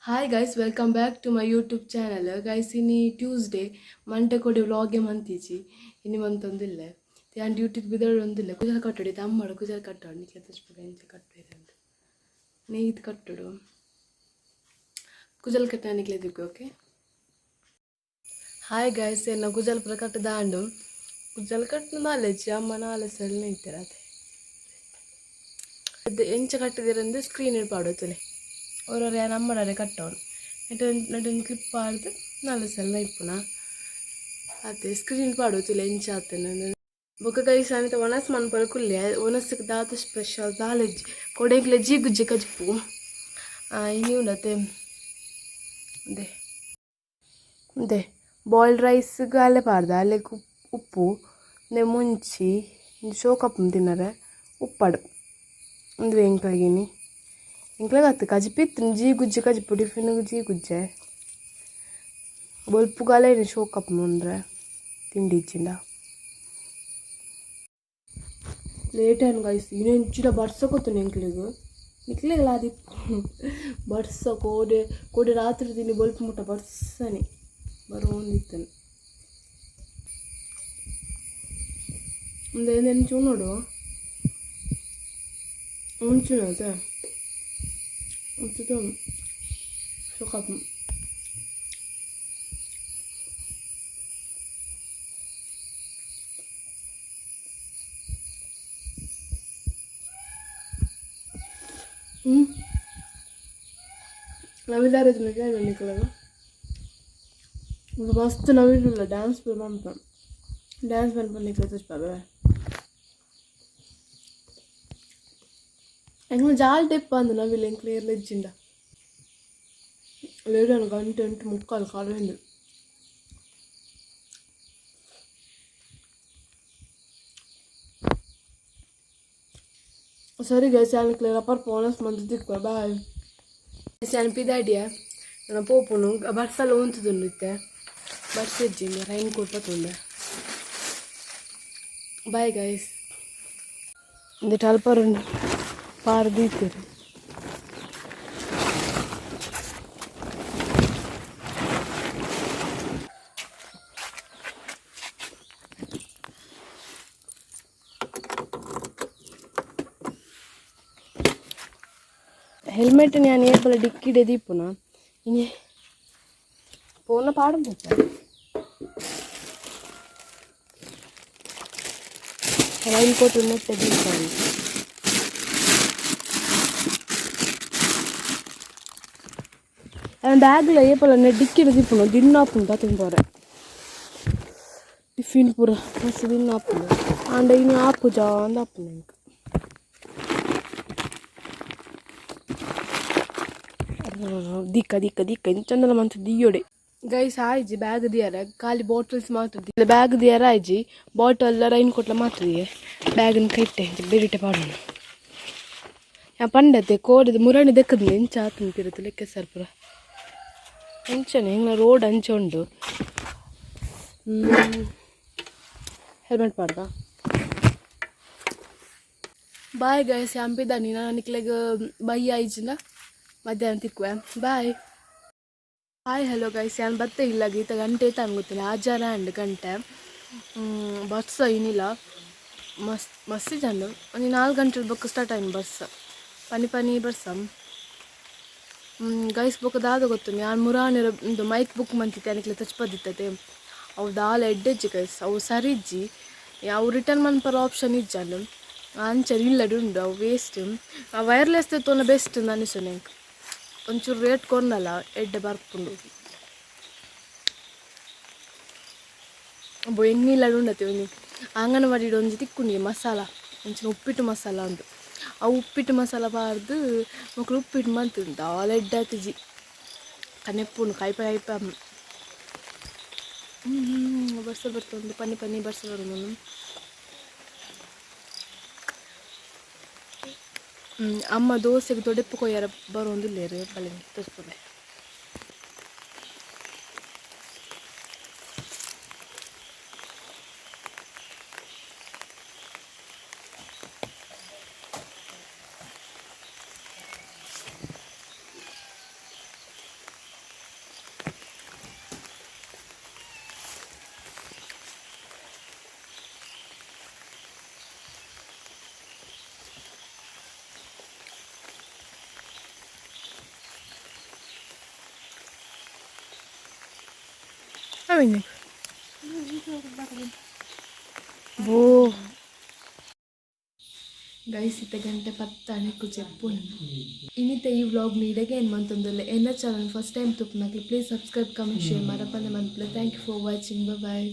Hi guys, welcome back to my YouTube channel. Guys, ini Tuesday, Monday kodi vlog e mantichi. Ini mantondille. Tiyan duty bidar ondille. Kujal kattodi tammadu kujal kattodi. Nikle tachpuga inche kattodi. Neith kattodu. Kujal katta nikle dibbe, okay? Hi guys, enna kujal pura kattadaandu. Kujal kattna knowledge amma knowledge selne ittirate. Enche kattidirande screen il padotule. Orore nammadare kattonu. Neten clip paardu knowledge selne ippuna. ಅದೇ screen ಪಾಡೋತಿಲ್ಲ ಇಂಚಾತನ ಬೊಕ guys Anita ಒನಸ್ ಮನ್ಪರ ಕುಲ್ಲೆ ಒನಸ್ಸಿಗೆ ದಾತ special ದಾಲೆಜ್ಜಿ ಕೊಡೆಗ್ಲೆ ಜೀಗುಜ್ಜಿ ಕಜ್ಪು ಇನಿ ಉಂಡತೆ ಅದೇ ಅದೇ boiled ರೈಸ್ಗೆ ಅಲ್ಲೇ ಪಾಡ್ದ ಅಲ್ಲೇ ಉಪ್ಪು ನೆ ಮುಂಚಿ ಶೋಕಪ್ಪು ತಿನ್ನರೆ ಉಪ್ಪಡು ಒಂದು ಎಂಕ್ಲಾಗಿನಿ ಎಂಕ್ಲಾಗ ಹತ್ತು ಕಜ್ಪಿತ್ತು ಜೀಗುಜ್ಜಿ ಕಜ್ಪು ಟಿಫಿನ್ಗೆ ಜೀಗುಜ್ಜೆ ಬೊಲ್ಪುಗಾಲ ಏನು ಶೋಕಪ್ಪು ಮುಂದ್ರೆ ತಿಂಡಿ ಇಚ್ಚಿಂಡ ಲೇಟ್ ಏನು ಗೈಸ್ ಇನ್ನೆಂಚಿನ ಬರ್ಸಕೊತ್ತು ನೆಂಕ್ಲಿಗು ನಿಕ್ಲಿಗಲ್ಲ ಅದು ಬರ್ಸ ಕೋಡೆ ರಾತ್ರಿ ತಿಂಡಿ ಬೊಲ್ಪು ಮುಟ್ಟ ಬರ್ಸನೆ ಬರೋಂದಿತ್ತನು ಒಂದು ಎಂಚು ನೋಡು ಮುಂಚಿನ ಅದೇ ಮುಂಚಿದ ಶೋಕಪ್ಪು ನವಿಲಾರ ನಿಕ್ಕಲಾಗ ಮಸ್ತ್ ನವಿಲಿಲ್ಲ ಡ್ಯಾನ್ಸ್ ಮನ್ಪ ಡ್ಯಾನ್ಸ್ ಮನ್ಪ ನಿಕ್ಲ ತಚ್ಪಾಗ ಎಂಗ್ಲ ಜಾಲ್ ಟೆಪ್ಪ ಅಂದು ನವಿಲ್ ಎಂಕ್ಲ ಏರ್ಲ ಇಜ್ಜಿಂಡ ಲೇಡನು ಗಂಟೆ 8:45 ಕಾಲಿಂದು ಸರಿ ಗೈಸ್ ಯಾನಿಕ್ಲೆ ರಪ್ಪರ್ ಪೋನಸ್ ಮಂತ್ ತಿಕ್ವ ಬಾಯ್ ಯಾನ್ ಪಿದಾಡಿಯ ನನ್ನ ಪೋಪುನು ಬರ್ಸಲ್ಲ ಉಂತುದುಂಡಿತ್ತೆ ಬರ್ಸಿಜ್ಜಿಂದ ರೈನ್ ಕೋಟ್ ಪತ್ತುಂಡೆ ಬಾಯ್ ಗೈಸ್ ಒಂದಿಟ್ಟು ಅಲ್ಪರುಂಡು ಪಾರ್ದಿತ್ತೀರಿ ಹೆಲ್ಮೆಟ್ ನಾನು ಏರ್ಪಲ್ಲ ಡಿಕ್ಕಿಡೆ ದೀಪುನ ಇನಿ ಪೋನ ಪಾಡಬೇಕು ರೈನ್ ಕೋಟ್ ಮತ್ತೆ ದೀಪ ಬ್ಯಾಗ್ಲ ಏಪಲ್ಲ ಡಿಕ್ಕಿಡೆ ದೀಪುನ ದಿನ ಆಪುಂಟ ತುಂಬೋರೆ ಟಿಫಿನ್ ಪೂರ ಮಸ್ತ್ ದಿನ ಆಪುಂಡು ಆಂಡ ಇನ್ನು ಆಪು ಜಾಂದ ಆಪುಂಡು ನಂಗೆ ದಿಕ್ಕ ಇಂಚಂದಲ ಮಂತ್ ದಿಯೋಡೆ ಗೈಸ್ ಆಯ್ಜಿ ಬ್ಯಾಗ್ ದಿಯಾರ ಖಾಲಿ ಬಾಟಲ್ಸ್ ಮಾತ್ರ ಇಲ್ಲ ಬ್ಯಾಗ್ ದಿಯಾರ ಆಯ್ಜಿ ಬಾಟಲ್ ರೈನ್ ಕೋಟ್ಲ ಮಾತ್ರ ದಿಯೆ ಬ್ಯಾಗಿನ ಕೈಟ್ಟೆ ಬೇರಿಟ್ಟೆ ಪಾಡೋಣ ಯಾ ಪಂಡತೆ ಕೋಡಿದ ಮುರಣಿ ದೆಕ್ಕದ್ನೆ ಇಂಚ ಆತಂತಿರುತ್ತೆ ಲೆಕ್ಕ ಸರ್ಪುರ ಇಂಚನೆ ಹಿಂಗ ರೋಡ್ ಅಂಚೆ ಉಂಡು ಹೆಲ್ಮೆಟ್ ಪಾಡ್ದ ಬಾಯ್ ಗೈಸ್ ಹಂಪಿದ್ದಾನಿ ನಾನು ನಿಕ್ಲೆಗ ಬೈ ಆಯ್ಜಿಂದ ಮಧ್ಯಾಹ್ನ ತಿಕ್ಕುವೆ ಬಾಯ್ ಹಾಯ್ ಹಲೋ ಗೈಸ್ ಯಾನ್ ಬತ್ತೆ ಇಲ್ಲ ಗೀತ ಗಂಟೆ ತಂಗುತ್ತಿಲ್ಲ ಆಜಾರ ಅಂಡ್ ಗಂಟೆ ಬಸ್ ಏನಿಲ್ಲ ಮಸ್ತ್ ಜನ ಒಂದು 4 ಗಂಟೆ ಬುಕ್ ಸ್ಟಾರ್ಟ್ ಆಯ್ತು ಬಸ್ ಪನಿ ಬರ್ಸ ಗೈಸ್ ಬುಕ್ ದಾದ ಗೊತ್ತು ನಾನು ಮುರಾಣಿರ ಇದು ಮೈಕ್ ಬುಕ್ ಮಂತಿತ್ತೆ ಅದಕ್ಕೆ ತಚ್ಪದಿತ್ತತೆ ಅವು ದಾಲ ಎಡ್ಡೆಜ್ಜಿ ಗೈಸ್ ಅವು ಸರಿಜ್ಜಿ ಅವು ರಿಟರ್ನ್ ಮನ್ಪರ ಆಪ್ಷನ್ ಇಜ್ಜಲ್ಲ ಅಂಚರಿ ಇಲ್ಲಡು ಉಂಡು ಅವು ವೇಸ್ಟ್ ಆ ವೈರ್ಲೆಸ್ ತೊನ ಬೆಸ್ಟ್ ಅನಿಸು ನಂಗೆ ಒಂಚೂರು ರೇಟ್ ಕೊನ್ನಲ್ಲ ಎಡ್ಡೆ ಬರ್ಪುಂಡು ಒಬ್ಬ ಎಣ್ಣೆಲ್ಲಡು ಉಂಡತಿ ಒಂದು ಅಂಗನವಾಡಿ ಒಂಜಿ ತಿಕ್ಕುಂಡಿ ಮಸಾಲ ಒಂಚಿನ ಉಪ್ಪಿಟ್ಟು ಮಸಾಲ ಉಂಡು ಆ ಉಪ್ಪಿಟ್ಟು ಮಸಾಲ ಬಾರ್ದು ಮಕ್ಕಳು ಉಪ್ಪಿಟ್ಟು ಮಾಡ್ತಿದ್ದು ದಾಲ ಎಡ್ಡಾತಿಜಿ ಕನೆಪ್ಪುಂಡು ಕಾಯ್ಪ ಬರ್ಸ ಬರ್ತುಂಡು ಪನಿ ಬರ್ಸ ಬರೋದು ಅಮ್ಮ ದೋಸೆಗೆ ದೊಡ್ಡೆಪ್ಪು ಕೊಯ್ಯಾರ ಬರೋಂದಿಲ್ಲೇರು ಬಲೆ ತೋರಿಸ್ತದೆ ವಿನಿ ಓ ಗೈಸ್ ಇತ್ತ ಗಂಟೆ ಪತ್ತಾಣೆಕ್ಕು ಚೆಪ್ಪುಂಡು ಇನ್ನಿತ ಈ ವ್ಲಾಗ್ ನೀಡಗೆ ಏನು ಮಂತೊಂದುಲ್ಲೆ ಎನ್ನ ಚಾನಲ್ ಫಸ್ಟ್ ಟೈಮ್ ತುಪ್ಪುನಕ್ಲೆ ಪ್ಲೀಸ್ ಸಬ್ಸ್ಕ್ರೈಬ್ ಕಮೆಂಟ್ ಶೇರ್ ಮರಪಂದೆ ಮನ್ಪುಲೆ thank you for watching bye